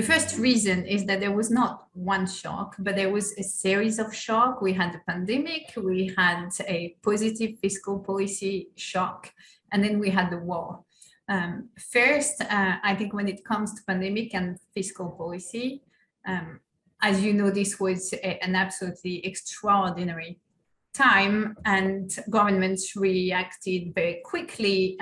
The first reason is that there was not one shock, but there was a series of shocks. We had the pandemic, we had a positive fiscal policy shock, and then we had the war. First, I think when it comes to pandemic and fiscal policy, as you know, this was an absolutely extraordinary time, and governments reacted very quickly,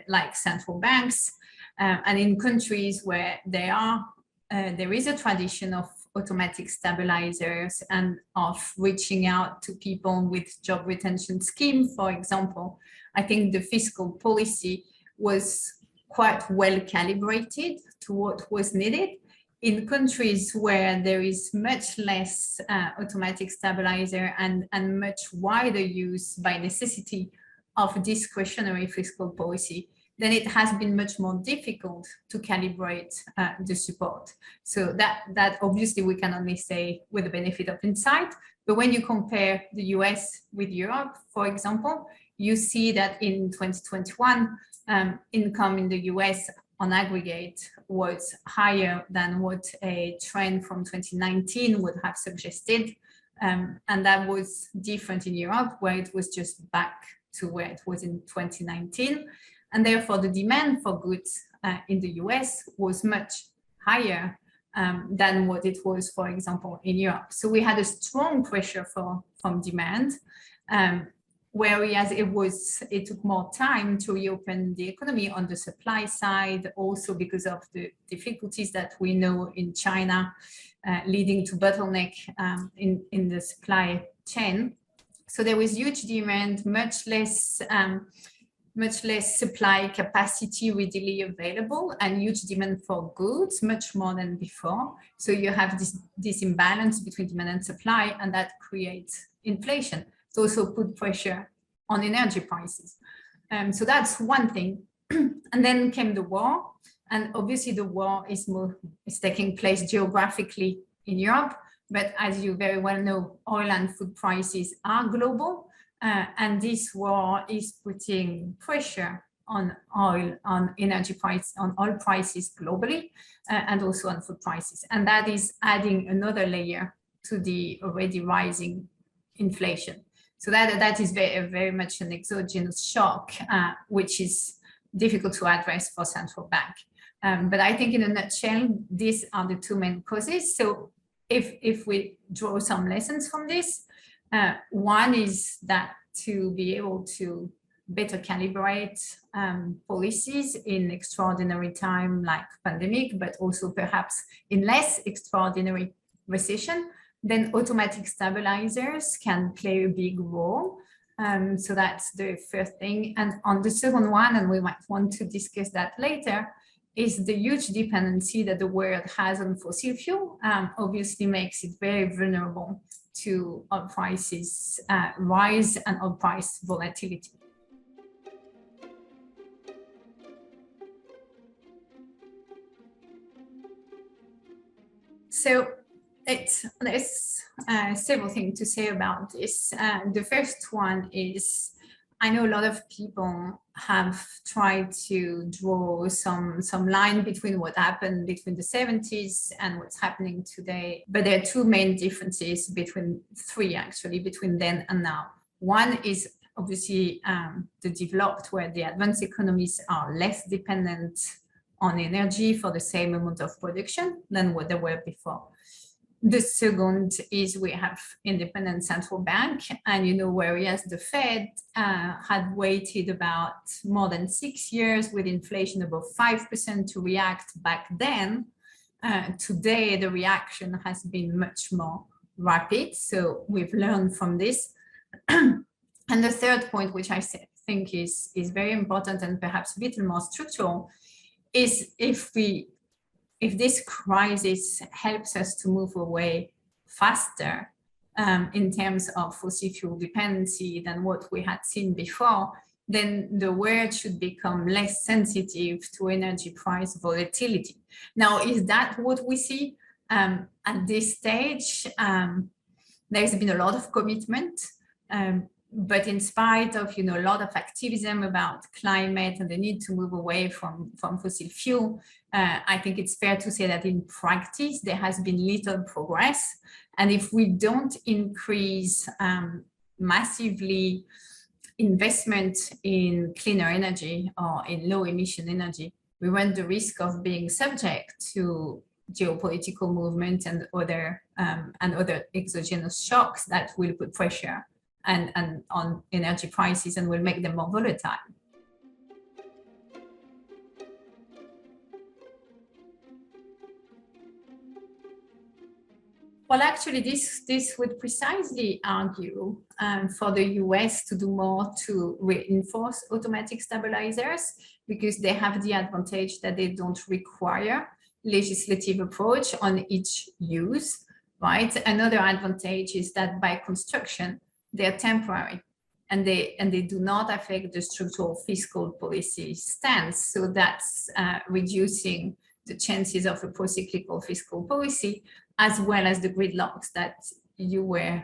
like central banks, and in countries where there is a tradition of automatic stabilizers and of reaching out to people with job retention scheme, for example, I think the fiscal policy was quite well calibrated to what was needed. In countries where there is much less automatic stabilizer and much wider use by necessity of discretionary fiscal policy, then it has been much more difficult to calibrate the support. So that obviously we can only say with the benefit of hindsight, but when you compare the US with Europe, for example, you see that in 2021, income in the US on aggregate was higher than what a trend from 2019 would have suggested. And that was different in Europe, where it was just back to where it was in 2019. And therefore, the demand for goods in the US was much higher than what it was, for example, in Europe. So we had a strong pressure from demand, whereas it took more time to reopen the economy on the supply side, also because of the difficulties that we know in China, leading to bottleneck in the supply chain. So there was huge demand, much less supply capacity readily available, and huge demand for goods, much more than before. So you have this imbalance between demand and supply, and that creates inflation. It also put pressure on energy prices. So that's one thing. And then came the war. And obviously the war is taking place geographically in Europe. But as you very well know, oil and food prices are global. And this war is putting pressure on energy price, on oil prices globally, and also on food prices. And that is adding another layer to the already rising inflation. So that is very much an exogenous shock, which is difficult to address for central bank. But I think in a nutshell, these are the two main causes. So if we draw some lessons from this, one is that to be able to better calibrate policies in extraordinary time like pandemic, but also perhaps in less extraordinary recession, then automatic stabilizers can play a big role. So that's the first thing. And on the second one, and we might want to discuss that later, is the huge dependency that the world has on fossil fuel, obviously makes it very vulnerable to oil prices rise and oil price volatility. So there's several things to say about this. The first one is, I know a lot of people have tried to draw some line between what happened between the 70s and what's happening today. But there are two main differences three actually, between then and now. One is obviously the developed, where the advanced economies are less dependent on energy for the same amount of production than what they were before. The second is we have independent central bank, and whereas the Fed had waited about more than 6 years with inflation above 5% to react back then, today the reaction has been much more rapid. So we've learned from this. And the third point, which I think is very important and perhaps a bit more structural, is if this crisis helps us to move away faster in terms of fossil fuel dependency than what we had seen before, then the world should become less sensitive to energy price volatility. Now, is that what we see at this stage? There's been a lot of commitment. but in spite of a lot of activism about climate and the need to move away from fossil fuel, I think it's fair to say that in practice there has been little progress. And if we don't increase massively investment in cleaner energy or in low emission energy, we run the risk of being subject to geopolitical movement and other exogenous shocks that will put pressure and on energy prices and will make them more volatile. Well, actually, this would precisely argue for the US to do more to reinforce automatic stabilizers, because they have the advantage that they don't require legislative approach on each use, right? Another advantage is that by construction, they're temporary and they do not affect the structural fiscal policy stance. So that's reducing the chances of a pro-cyclical fiscal policy, as well as the gridlocks that you were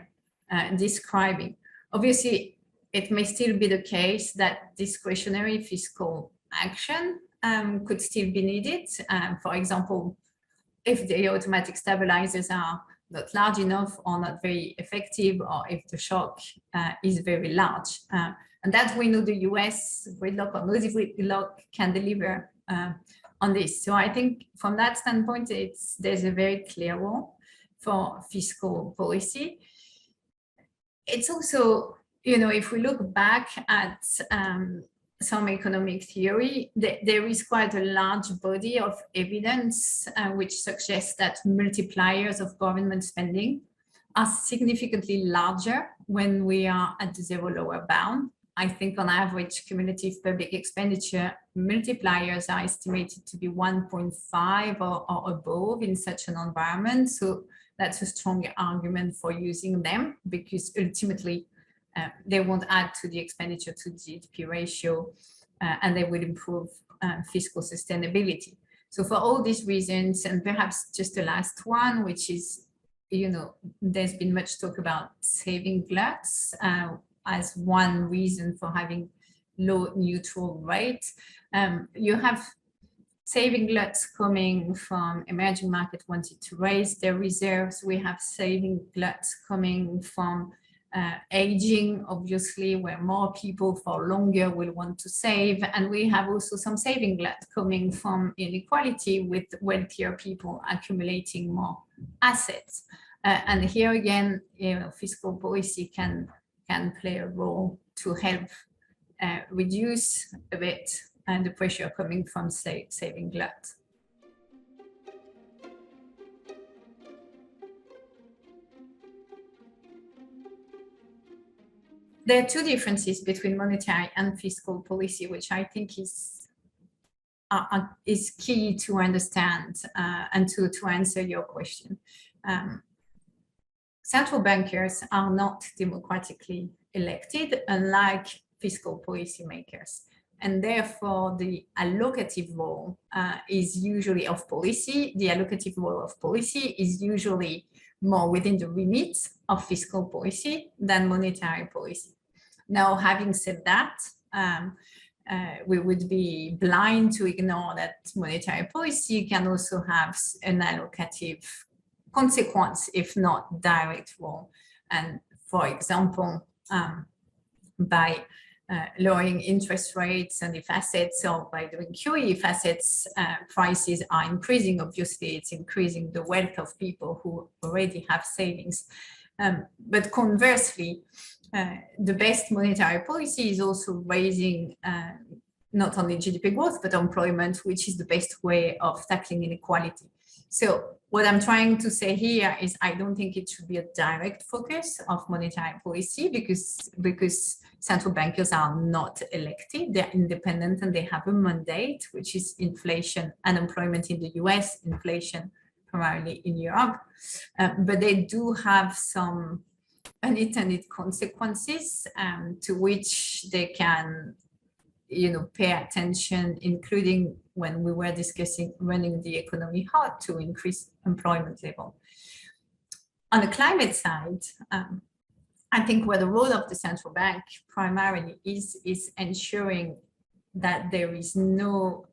describing. Obviously, it may still be the case that discretionary fiscal action could still be needed. For example, if the automatic stabilizers are not large enough or not very effective, or if the shock is very large. And that we know the US gridlock or no gridlock can deliver on this. So I think from that standpoint, there's a very clear role for fiscal policy. It's also, if we look back at some economic theory, there is quite a large body of evidence which suggests that multipliers of government spending are significantly larger when we are at the zero lower bound. I think on average, cumulative public expenditure multipliers are estimated to be 1.5 or above in such an environment. So that's a strong argument for using them, because ultimately they won't add to the expenditure to GDP ratio, and they will improve fiscal sustainability. So for all these reasons, and perhaps just the last one, which is, there's been much talk about saving gluts as one reason for having low neutral rate. You have saving gluts coming from emerging markets wanting to raise their reserves. We have saving gluts coming from aging, obviously, where more people for longer will want to save. And we have also some saving glut coming from inequality, with wealthier people accumulating more assets. And here again, fiscal policy can play a role to help reduce a bit the pressure coming from saving glut. There are two differences between monetary and fiscal policy, which I think is key to understand and to answer your question. Central bankers are not democratically elected, unlike fiscal policymakers. And therefore, the allocative role is usually of policy. The allocative role of policy is usually more within the remit of fiscal policy than monetary policy. Now, having said that, we would be blind to ignore that monetary policy can also have an allocative consequence, if not direct role. And for example, by lowering interest rates, and if assets, or by doing QE, if assets prices are increasing, obviously it's increasing the wealth of people who already have savings. But conversely, the best monetary policy is also raising not only GDP growth, but employment, which is the best way of tackling inequality. So what I'm trying to say here is I don't think it should be a direct focus of monetary policy, because central bankers are not elected, they're independent, and they have a mandate, which is inflation, unemployment in the US, inflation primarily in Europe. But they do have some unintended consequences to which they can pay attention, including when we were discussing running the economy hard to increase employment level. On the climate side, I think where the role of the central bank primarily is ensuring that there is no,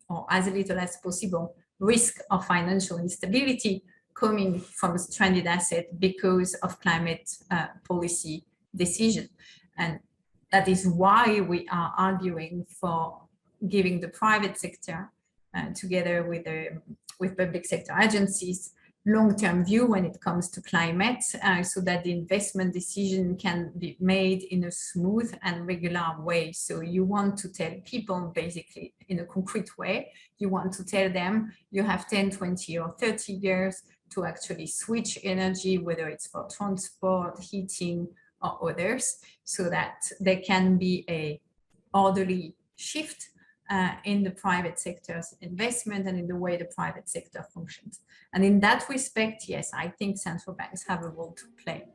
or as little as possible, risk of financial instability coming from a stranded asset because of climate policy decision. And that is why we are arguing for giving the private sector, together with public sector agencies, long-term view when it comes to climate, so that the investment decision can be made in a smooth and regular way. So you want to tell people basically in a concrete way, you want to tell them you have 10, 20 or 30 years to actually switch energy, whether it's for transport, heating or others, so that there can be a orderly shift in the private sector's investment and in the way the private sector functions. And in that respect, yes, I think central banks have a role to play.